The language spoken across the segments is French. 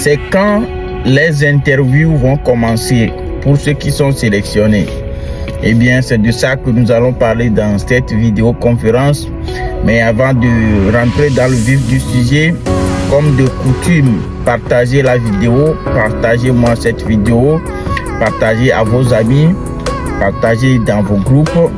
c'est quand les interviews vont commencer pour ceux qui sont sélectionnés. Eh bien, c'est de ça que nous allons parler dans cette vidéoconférence. Mais avant de rentrer dans le vif du sujet, comme de coutume, partagez la vidéo, partagez-moi cette vidéo, partagez à vos amis, partagez dans vos groupes.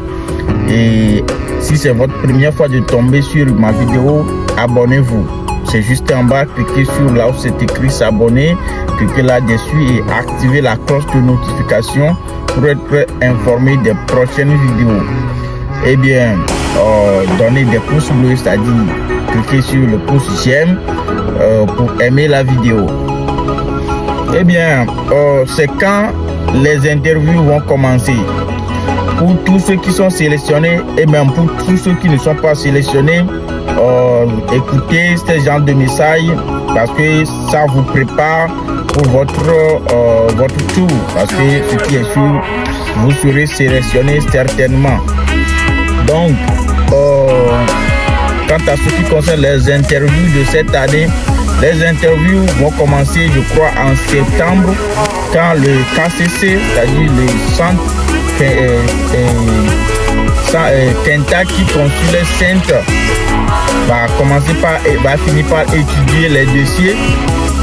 Et si c'est votre première fois de tomber sur ma vidéo, abonnez-vous. C'est juste en bas, cliquez sur là où c'est écrit s'abonner, cliquez là-dessus et activez la cloche de notification pour être informé des prochaines vidéos. Eh bien, donnez des pouces bleus, c'est-à-dire cliquez sur le pouce j'aime pour aimer la vidéo. Eh bien, c'est quand les interviews vont commencer. Pour tous ceux qui sont sélectionnés et même pour tous ceux qui ne sont pas sélectionnés, écoutez ce genre de message parce que ça vous prépare pour votre tour, parce que ce qui est sûr, vous serez sélectionné certainement. Donc, quant à ce qui concerne les interviews de cette année, les interviews vont commencer, je crois, en septembre, quand le KCC, c'est-à-dire le centre Kentucky Consular Center, va finir par étudier les dossiers.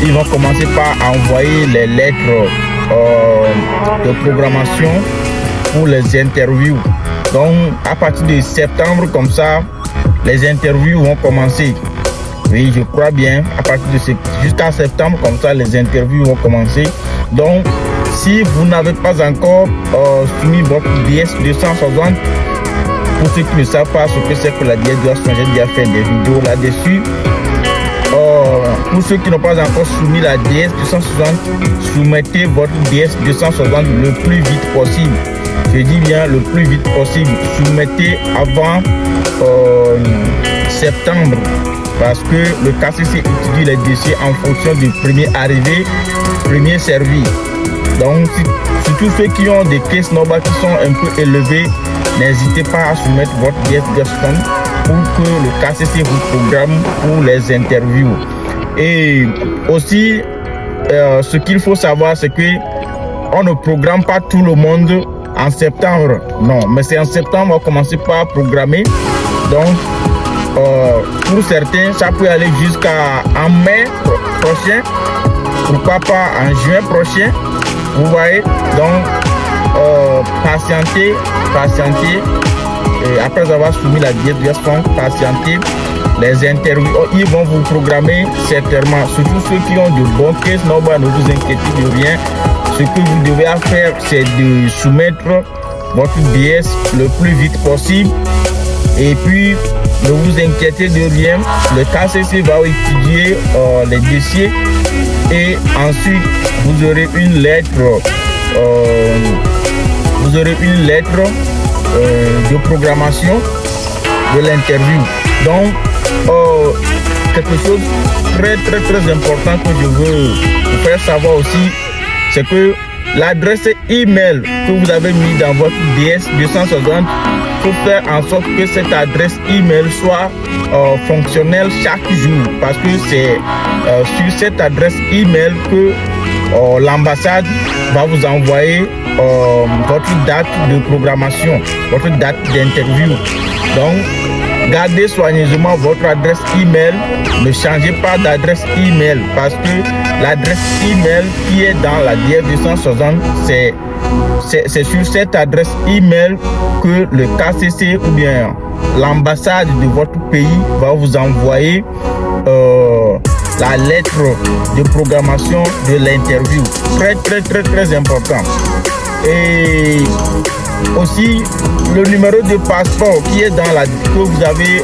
Ils vont commencer par envoyer les lettres de programmation pour les interviews. Donc, à partir de septembre, comme ça, les interviews vont commencer. Oui, je crois bien. À partir de jusqu'à septembre, comme ça, les interviews vont commencer. Donc, si vous n'avez pas encore soumis votre DS 260, pour ceux qui ne savent pas ce que c'est que la DS 260, j'ai déjà fait des vidéos là-dessus. Pour ceux qui n'ont pas encore soumis la DS 260, soumettez votre DS 260 le plus vite possible. Je dis bien le plus vite possible. Soumettez avant septembre, parce que le KCC étudie les dossiers en fonction du premier arrivé, premier servi. Donc, surtout ceux qui ont des caisses normales qui sont un peu élevées, n'hésitez pas à soumettre votre DS 260 pour que le KCC vous programme pour les interviews. Et aussi, ce qu'il faut savoir, c'est que on ne programme pas tout le monde en septembre. Non, mais c'est en septembre on va commencer par programmer. Donc, pour certains, ça peut aller jusqu'à en mai prochain, pourquoi pas en juin prochain. Vous voyez, donc patientez. Et après avoir soumis la diète, patientez. Les interviews, ils vont vous programmer certainement. Surtout ceux qui ont de bons caisses, ne vous inquiétez de rien. Ce que vous devez faire, c'est de soumettre votre DS le plus vite possible. Et puis, ne vous inquiétez de rien. Le KCC va étudier les dossiers. Et ensuite, vous aurez une lettre. De programmation de l'interview. Donc, quelque chose de très important que je veux vous faire savoir aussi, c'est que l'adresse email que vous avez mis dans votre DS 260, il faut faire en sorte que cette adresse email soit fonctionnelle chaque jour, parce que c'est sur cette adresse email que l'ambassade va vous envoyer votre date de programmation, votre date d'interview. Donc, gardez soigneusement votre adresse email. Ne changez pas d'adresse email, parce que l'adresse email qui est dans la DS 260, c'est sur cette adresse email que le KCC ou bien l'ambassade de votre pays va vous envoyer la lettre de programmation de l'interview. Très important. Et aussi le numéro de passeport qui est dans que vous avez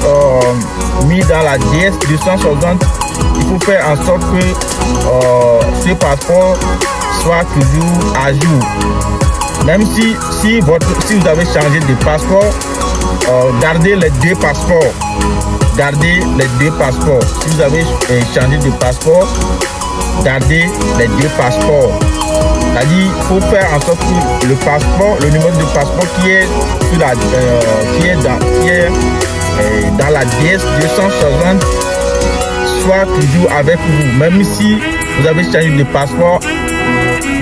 mis dans la DS 260. Il faut faire en sorte que ce passeport soit toujours à jour. Même si vous avez changé de passeport, gardez les deux passeports. Si vous avez changé de passeport, gardez les deux passeports. C'est-à-dire, il faut faire en sorte que le passeport, le numéro de passeport qui est dans la DS 260 soit toujours avec vous. Même si vous avez changé de passeport,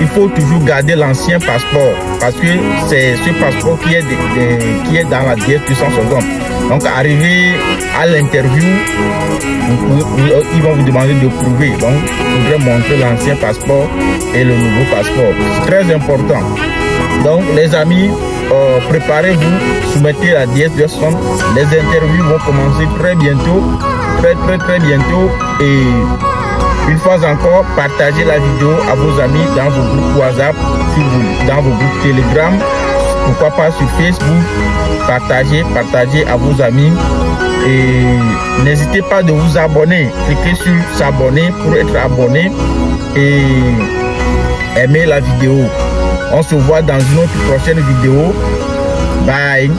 il faut toujours garder l'ancien passeport parce que c'est ce passeport qui est dans la DS 260. Donc, arrivé à l'interview, ils vont vous demander de prouver. Donc, il faudrait montrer l'ancien passeport et le nouveau passeport. C'est très important. Donc, les amis, préparez-vous, soumettez la DS 260. Les interviews vont commencer très bientôt, très bientôt. Et une fois encore, partagez la vidéo à vos amis dans vos groupes WhatsApp, dans vos groupes Telegram, pourquoi pas sur Facebook. Partagez à vos amis et n'hésitez pas de vous abonner. Cliquez sur s'abonner pour être abonné et aimez la vidéo. On se voit dans une autre prochaine vidéo. Bye.